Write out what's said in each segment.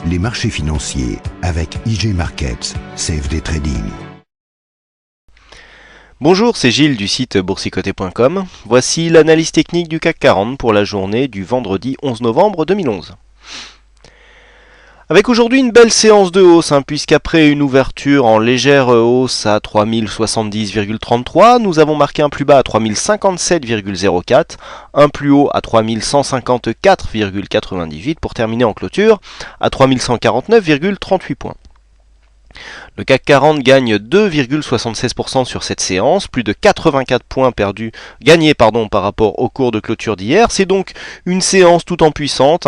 les marchés financiers avec IG Markets, CFD Trading. Bonjour, c'est Gilles du site boursicoté.com. Voici l'analyse technique du CAC 40 pour la journée du vendredi 11 novembre 2011. Avec aujourd'hui une belle séance de hausse, puisqu'après une ouverture en légère hausse à 3070,33, nous avons marqué un plus bas à 3057,04, un plus haut à 3154,98 pour terminer en clôture à 3149,38 points. Le CAC 40 gagne 2,76% sur cette séance, plus de 84 points gagnés par rapport au cours de clôture d'hier. C'est donc une séance tout en puissance,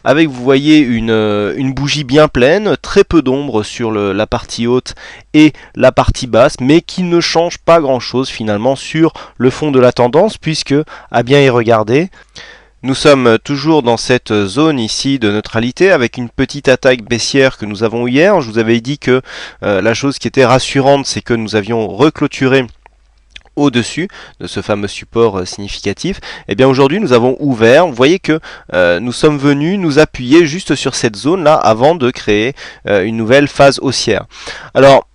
avec vous voyez une bougie bien pleine, très peu d'ombre sur la partie haute et la partie basse, mais qui ne change pas grand chose finalement sur le fond de la tendance, puisque à bien y regarder, nous sommes toujours dans cette zone ici de neutralité avec une petite attaque baissière que nous avons hier. Je vous avais dit que la chose qui était rassurante, c'est que nous avions reclôturé au-dessus de ce fameux support significatif. Et bien aujourd'hui nous avons ouvert. Vous voyez que nous sommes venus nous appuyer juste sur cette zone là avant de créer une nouvelle phase haussière. Alors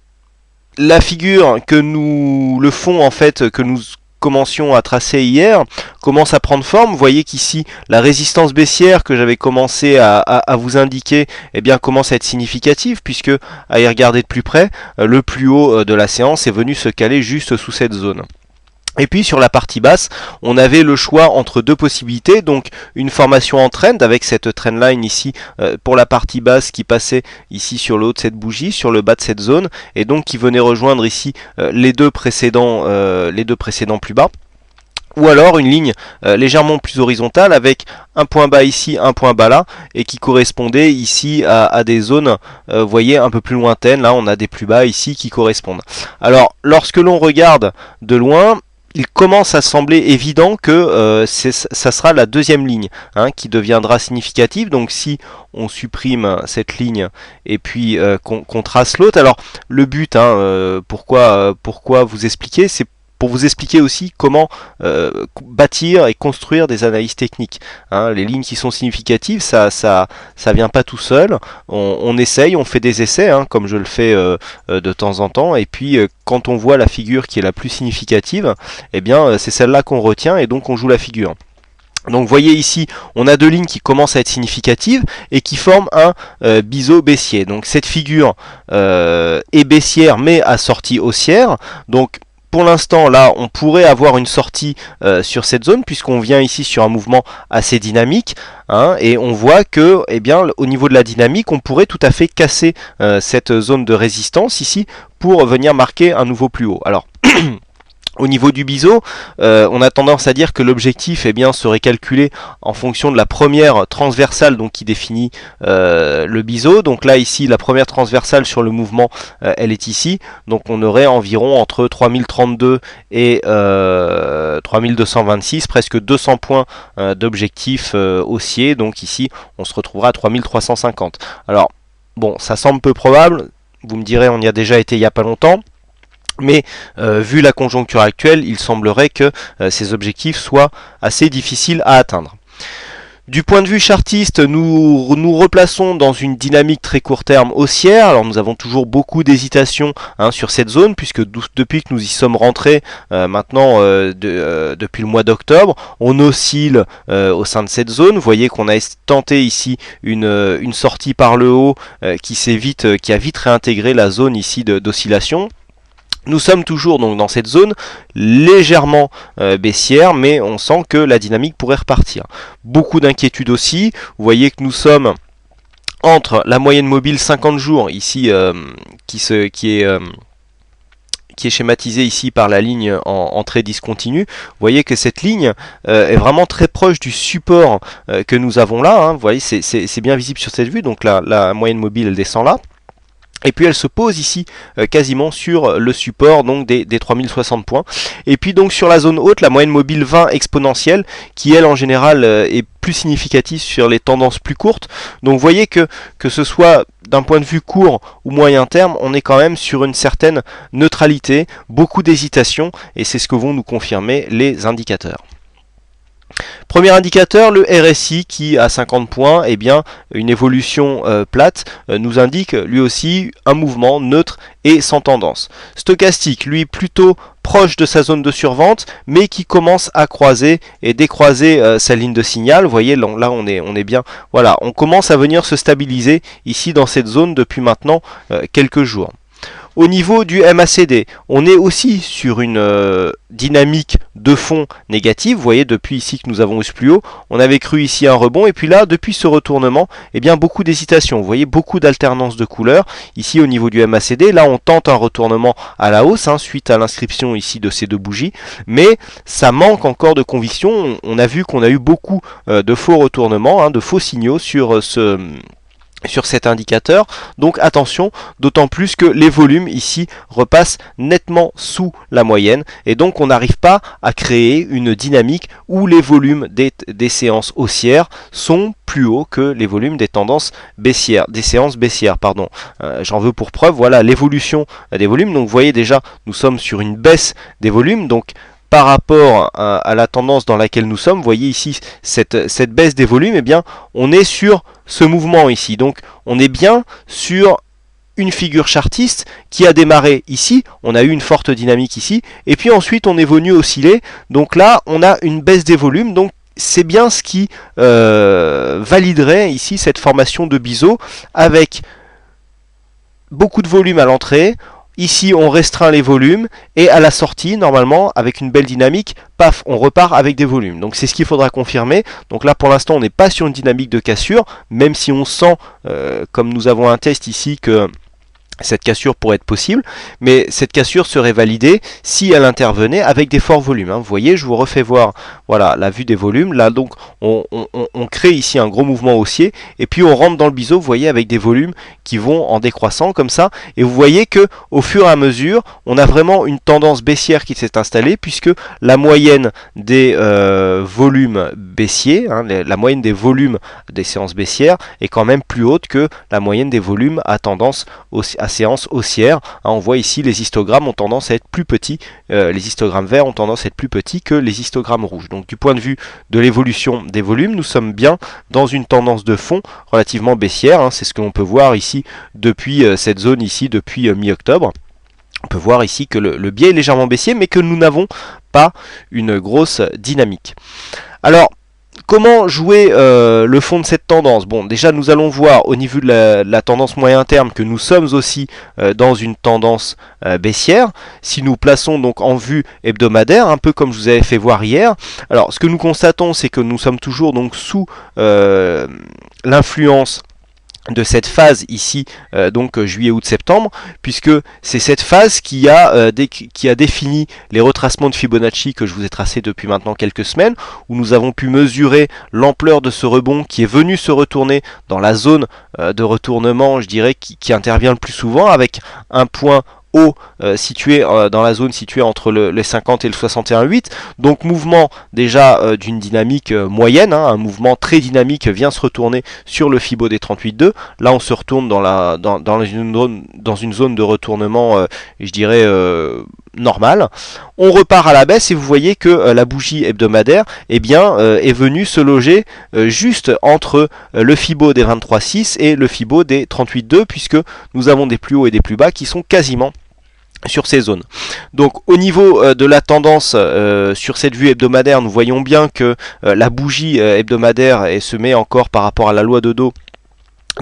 la figure que le fond en fait que nous commencions à tracer hier commence à prendre forme. Vous voyez qu'ici la résistance baissière que j'avais commencé à vous indiquer commence à être significative, puisque à y regarder de plus près, le plus haut de la séance est venu se caler juste sous cette zone. Et puis sur la partie basse, on avait le choix entre deux possibilités, donc une formation en trend avec cette trendline ici pour la partie basse qui passait ici sur le haut de cette bougie, sur le bas de cette zone, et donc qui venait rejoindre ici les deux précédents plus bas. Ou alors une ligne légèrement plus horizontale avec un point bas ici, un point bas là, et qui correspondait ici à des zones, vous voyez, un peu plus lointaines. Là on a des plus bas ici qui correspondent. Alors lorsque l'on regarde de loin, il commence à sembler évident que ça sera la deuxième ligne qui deviendra significative. Donc si on supprime cette ligne et puis qu'on trace l'autre, alors le but, pourquoi vous expliquer, c'est pour vous expliquer aussi comment bâtir et construire des analyses techniques. Les lignes qui sont significatives, ça vient pas tout seul. On essaye, on fait des essais, comme je le fais de temps en temps. Et puis quand on voit la figure qui est la plus significative, c'est celle-là qu'on retient et donc on joue la figure. Donc vous voyez ici, on a deux lignes qui commencent à être significatives et qui forment un biseau baissier. Donc cette figure est baissière mais à sortie haussière. Donc pour l'instant, là, on pourrait avoir une sortie sur cette zone, puisqu'on vient ici sur un mouvement assez dynamique, et on voit que, au niveau de la dynamique, on pourrait tout à fait casser cette zone de résistance ici pour venir marquer un nouveau plus haut. Alors, au niveau du biseau, on a tendance à dire que l'objectif serait calculé en fonction de la première transversale donc qui définit le biseau. Donc là ici la première transversale sur le mouvement elle est ici. Donc on aurait environ entre 3032 et 3226, presque 200 points d'objectif haussier. Donc ici on se retrouvera à 3350. Alors bon, ça semble peu probable. Vous me direz, on y a déjà été il n'y a pas longtemps. Mais vu la conjoncture actuelle, il semblerait que ces objectifs soient assez difficiles à atteindre. Du point de vue chartiste, nous nous replaçons dans une dynamique très court terme haussière. Alors nous avons toujours beaucoup d'hésitation sur cette zone, puisque depuis que nous y sommes rentrés maintenant depuis le mois d'octobre, on oscille au sein de cette zone. Vous voyez qu'on a tenté ici une sortie par le haut qui a vite réintégré la zone ici d'oscillation. Nous sommes toujours donc dans cette zone légèrement baissière, mais on sent que la dynamique pourrait repartir. Beaucoup d'inquiétudes aussi. Vous voyez que nous sommes entre la moyenne mobile 50 jours ici qui est schématisée ici par la ligne en trait discontinu. Vous voyez que cette ligne est vraiment très proche du support que nous avons là. Vous voyez, c'est bien visible sur cette vue. Donc la moyenne mobile elle descend là. Et puis elle se pose ici quasiment sur le support donc des 3060 points. Et puis donc sur la zone haute, la moyenne mobile 20 exponentielle qui elle en général est plus significative sur les tendances plus courtes. Donc vous voyez que ce soit d'un point de vue court ou moyen terme, on est quand même sur une certaine neutralité, beaucoup d'hésitation, et c'est ce que vont nous confirmer les indicateurs. Premier indicateur, le RSI qui à 50 points, eh bien une évolution plate, nous indique lui aussi un mouvement neutre et sans tendance. Stochastique, lui plutôt proche de sa zone de survente, mais qui commence à croiser et décroiser sa ligne de signal. Vous voyez, là on est bien. Voilà, on commence à venir se stabiliser ici dans cette zone depuis maintenant quelques jours. Au niveau du MACD, on est aussi sur une dynamique de fond négative. Vous voyez, depuis ici que nous avons eu ce plus haut, on avait cru ici un rebond. Et puis là, depuis ce retournement, eh bien, beaucoup d'hésitation. Vous voyez, beaucoup d'alternance de couleurs. Ici, au niveau du MACD, là, on tente un retournement à la hausse, suite à l'inscription ici de ces deux bougies. Mais ça manque encore de conviction. On a vu qu'on a eu beaucoup de faux retournements, de faux signaux sur cet indicateur, donc attention, d'autant plus que les volumes ici repassent nettement sous la moyenne et donc on n'arrive pas à créer une dynamique où les volumes des séances haussières sont plus hauts que les volumes des tendances baissières, des séances baissières, pardon. J'en veux pour preuve, voilà l'évolution des volumes. Donc vous voyez déjà, nous sommes sur une baisse des volumes, donc par rapport à la tendance dans laquelle nous sommes, vous voyez ici cette baisse des volumes, eh bien on est sur ce mouvement ici. Donc on est bien sur une figure chartiste qui a démarré ici, on a eu une forte dynamique ici, et puis ensuite on est venu osciller. Donc là on a une baisse des volumes, donc c'est bien ce qui validerait ici cette formation de biseau avec beaucoup de volume à l'entrée. Ici, on restreint les volumes et à la sortie, normalement, avec une belle dynamique, paf, on repart avec des volumes. Donc c'est ce qu'il faudra confirmer. Donc là, pour l'instant, on n'est pas sur une dynamique de cassure, même si on sent, comme nous avons un test ici, que cette cassure pourrait être possible, mais cette cassure serait validée si elle intervenait avec des forts volumes. Vous voyez, je vous refais voir, voilà, la vue des volumes. Là, donc, on crée ici un gros mouvement haussier, et puis on rentre dans le biseau, vous voyez, avec des volumes qui vont en décroissant comme ça, et vous voyez que au fur et à mesure, on a vraiment une tendance baissière qui s'est installée, puisque la moyenne des volumes baissiers, la moyenne des volumes des séances baissières est quand même plus haute que la moyenne des volumes à tendance à séance haussière. On voit ici les histogrammes ont tendance à être plus petits, les histogrammes verts ont tendance à être plus petits que les histogrammes rouges. Donc du point de vue de l'évolution des volumes, nous sommes bien dans une tendance de fond relativement baissière. C'est ce que l'on peut voir ici depuis cette zone ici depuis mi-octobre. On peut voir ici que le biais est légèrement baissier, mais que nous n'avons pas une grosse dynamique. Alors, comment jouer le fond de cette tendance? Bon, déjà nous allons voir au niveau de la tendance moyen terme que nous sommes aussi dans une tendance baissière. Si nous plaçons donc en vue hebdomadaire, un peu comme je vous avais fait voir hier, alors ce que nous constatons, c'est que nous sommes toujours donc sous l'influence de cette phase ici, donc juillet, août, septembre, puisque c'est cette phase qui a défini les retracements de Fibonacci que je vous ai tracés depuis maintenant quelques semaines, où nous avons pu mesurer l'ampleur de ce rebond qui est venu se retourner dans la zone de retournement, je dirais, qui intervient le plus souvent, avec un point haut situé dans la zone située entre les 50 et le 61,8. Donc mouvement déjà d'une dynamique moyenne, un mouvement très dynamique vient se retourner sur le Fibo des 38,2. Là on se retourne dans une zone de retournement, je dirais, normale. On repart à la baisse et vous voyez que la bougie hebdomadaire est venue se loger juste entre le Fibo des 23,6 et le Fibo des 38,2, puisque nous avons des plus hauts et des plus bas qui sont quasiment sur ces zones. Donc au niveau de la tendance sur cette vue hebdomadaire, nous voyons bien que la bougie hebdomadaire se met encore par rapport à la loi de Dow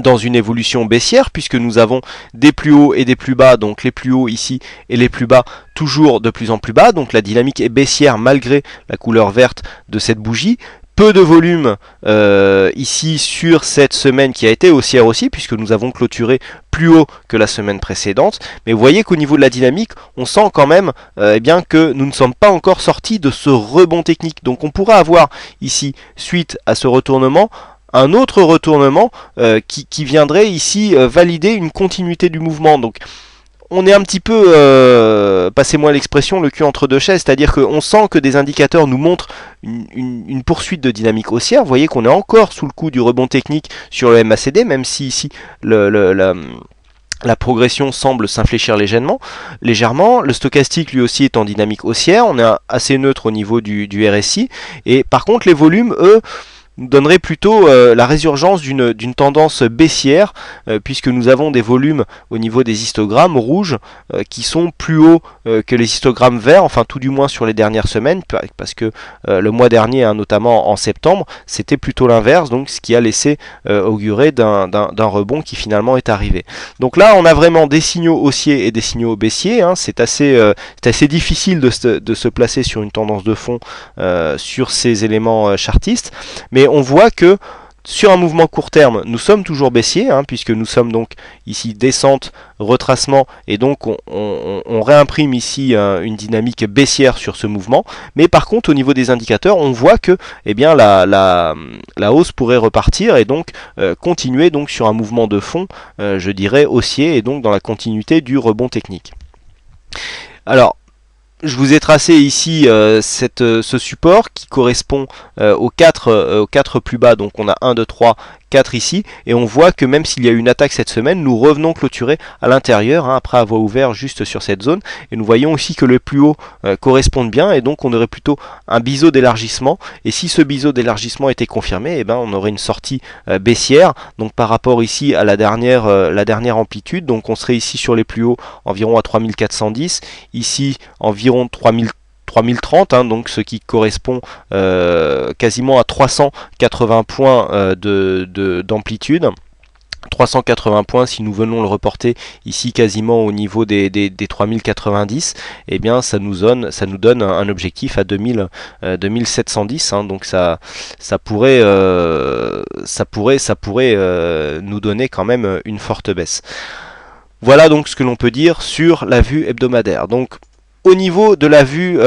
dans une évolution baissière, puisque nous avons des plus hauts et des plus bas, donc les plus hauts ici et les plus bas toujours de plus en plus bas, donc la dynamique est baissière malgré la couleur verte de cette bougie. Peu de volume ici sur cette semaine qui a été haussière aussi, puisque nous avons clôturé plus haut que la semaine précédente. Mais vous voyez qu'au niveau de la dynamique, on sent quand même que nous ne sommes pas encore sortis de ce rebond technique. Donc on pourra avoir ici, suite à ce retournement, un autre retournement qui viendrait ici valider une continuité du mouvement. Donc on est un petit peu, passez-moi l'expression, le cul entre deux chaises, c'est-à-dire qu'on sent que des indicateurs nous montrent une poursuite de dynamique haussière. Vous voyez qu'on est encore sous le coup du rebond technique sur le MACD, même si ici la La progression semble s'infléchir légèrement. Le stochastique lui aussi est en dynamique haussière. On est assez neutre au niveau du RSI. Et par contre, les volumes, eux, nous donnerait plutôt la résurgence d'une tendance baissière, puisque nous avons des volumes au niveau des histogrammes rouges qui sont plus hauts que les histogrammes verts, enfin tout du moins sur les dernières semaines, parce que le mois dernier, hein, notamment en septembre, c'était plutôt l'inverse, donc ce qui a laissé augurer d'un rebond qui finalement est arrivé. Donc là, on a vraiment des signaux haussiers et des signaux baissiers, hein. C'est assez difficile de se placer sur une tendance de fond sur ces éléments chartistes, mais on voit que sur un mouvement court terme, nous sommes toujours baissiers, hein, puisque nous sommes donc ici descente, retracement, et donc on réimprime ici une dynamique baissière sur ce mouvement. Mais par contre, au niveau des indicateurs, on voit que eh bien, la hausse pourrait repartir et donc continuer donc sur un mouvement de fond, je dirais haussier, et donc dans la continuité du rebond technique. Alors, je vous ai tracé ici ce support qui correspond aux 4 plus bas, donc on a 1, 2, 3, 4 ici, et on voit que même s'il y a eu une attaque cette semaine, nous revenons clôturer à l'intérieur, hein, après avoir ouvert juste sur cette zone, et nous voyons aussi que les plus hauts correspondent bien, et donc on aurait plutôt un biseau d'élargissement, et si ce biseau d'élargissement était confirmé, eh ben, on aurait une sortie baissière, donc par rapport ici à la dernière amplitude, donc on serait ici sur les plus hauts environ à 3410, ici environ 3030, hein, donc ce qui correspond quasiment à 380 points d'amplitude. 380 points, si nous venons le reporter ici quasiment au niveau des 3090, eh bien ça nous donne un objectif à 2710, hein, donc ça pourrait nous donner quand même une forte baisse. Voilà donc ce que l'on peut dire sur la vue hebdomadaire. Donc au niveau de la vue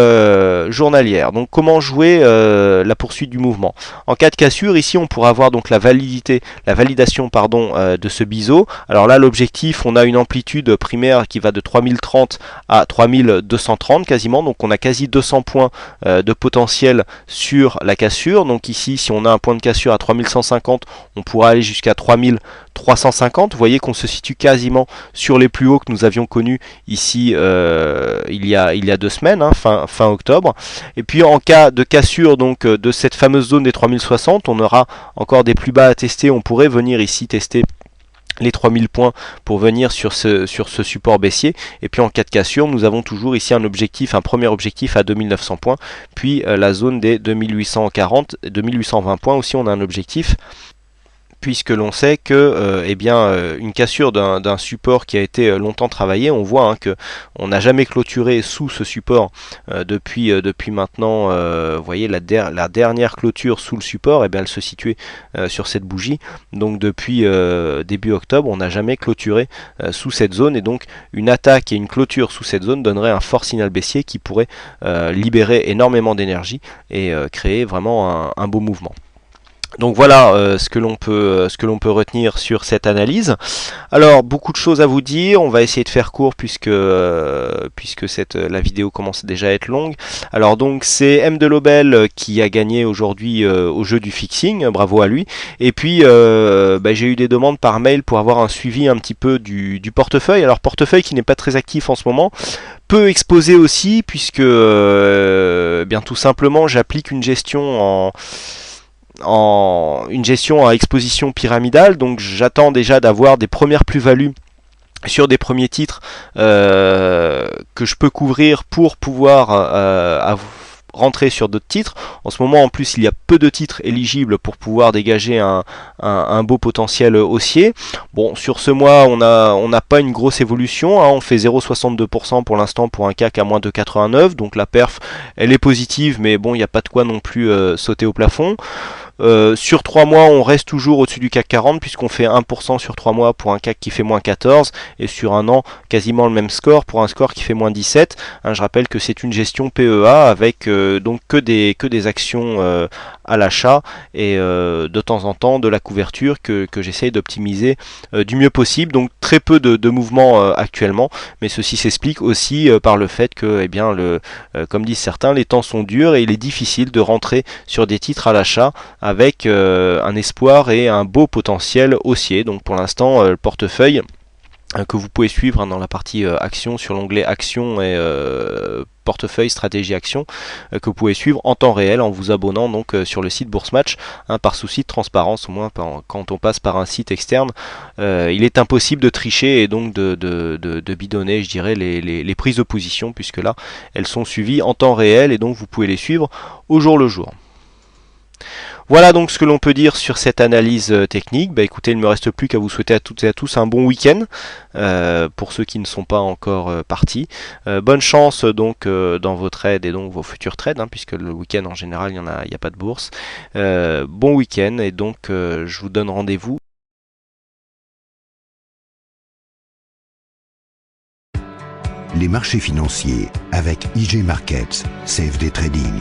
journalière, donc comment jouer la poursuite du mouvement. En cas de cassure, ici on pourra avoir donc la validation de ce biseau. Alors là l'objectif, on a une amplitude primaire qui va de 3030 à 3230 quasiment, donc on a quasi 200 points de potentiel sur la cassure. Donc ici, si on a un point de cassure à 3150, on pourra aller jusqu'à 3350. Vous voyez qu'on se situe quasiment sur les plus hauts que nous avions connus ici il y a 2 semaines, hein, fin octobre. Et puis en cas de cassure donc de cette fameuse zone des 3060, on aura encore des plus bas à tester. On pourrait venir ici tester les 3000 points pour venir sur ce support baissier. Et puis en cas de cassure, nous avons toujours ici un premier objectif à 2900 points, puis la zone des 2820 points aussi, on a un objectif, puisque l'on sait que une cassure d'un support qui a été longtemps travaillé, on voit, hein, que on n'a jamais clôturé sous ce support depuis maintenant, vous voyez la dernière clôture sous le support, elle se situait sur cette bougie, donc depuis début octobre on n'a jamais clôturé sous cette zone, et donc une attaque et une clôture sous cette zone donnerait un fort signal baissier qui pourrait libérer énormément d'énergie et créer vraiment un beau mouvement. Donc voilà ce que l'on peut retenir sur cette analyse. Alors beaucoup de choses à vous dire, on va essayer de faire court puisque la vidéo commence déjà à être longue. Alors donc c'est M de Lobel qui a gagné aujourd'hui au jeu du fixing, bravo à lui. Et puis j'ai eu des demandes par mail pour avoir un suivi un petit peu du portefeuille. Alors portefeuille qui n'est pas très actif en ce moment, peu exposé aussi, puisque tout simplement j'applique une gestion une gestion à exposition pyramidale, donc j'attends déjà d'avoir des premières plus-values sur des premiers titres que je peux couvrir pour pouvoir rentrer sur d'autres titres. En ce moment en plus il y a peu de titres éligibles pour pouvoir dégager un beau potentiel haussier. Bon, sur ce mois on n'a pas une grosse évolution, hein, on fait 0,62% pour l'instant pour un CAC à moins de 89, donc la perf elle est positive, mais bon il n'y a pas de quoi non plus sauter au plafond. Sur 3 mois on reste toujours au-dessus du CAC 40 puisqu'on fait 1% sur 3 mois pour un CAC qui fait moins 14, et sur un an quasiment le même score pour un score qui fait moins 17. Hein, je rappelle que c'est une gestion PEA avec donc que des actions à l'achat et de temps en temps de la couverture que j'essaye d'optimiser du mieux possible. Donc très peu de mouvements actuellement, mais ceci s'explique aussi par le fait que comme disent certains, les temps sont durs et il est difficile de rentrer sur des titres à l'achat avec un espoir et un beau potentiel haussier. Donc pour l'instant le portefeuille que vous pouvez suivre dans la partie action, sur l'onglet action et portefeuille stratégie action, que vous pouvez suivre en temps réel en vous abonnant donc sur le site Bourse Match, par souci de transparence. Au moins quand on passe par un site externe, il est impossible de tricher et donc de bidonner, je dirais, les prises de position, puisque là elles sont suivies en temps réel et donc vous pouvez les suivre au jour le jour. Voilà donc ce que l'on peut dire sur cette analyse technique. Écoutez, il ne me reste plus qu'à vous souhaiter à toutes et à tous un bon week-end, pour ceux qui ne sont pas encore partis. Bonne chance donc dans vos trades et donc vos futurs trades, puisque le week-end en général il n'y a pas de bourse. Bon week-end, et donc je vous donne rendez-vous. Les marchés financiers avec IG Markets, CFD Trading.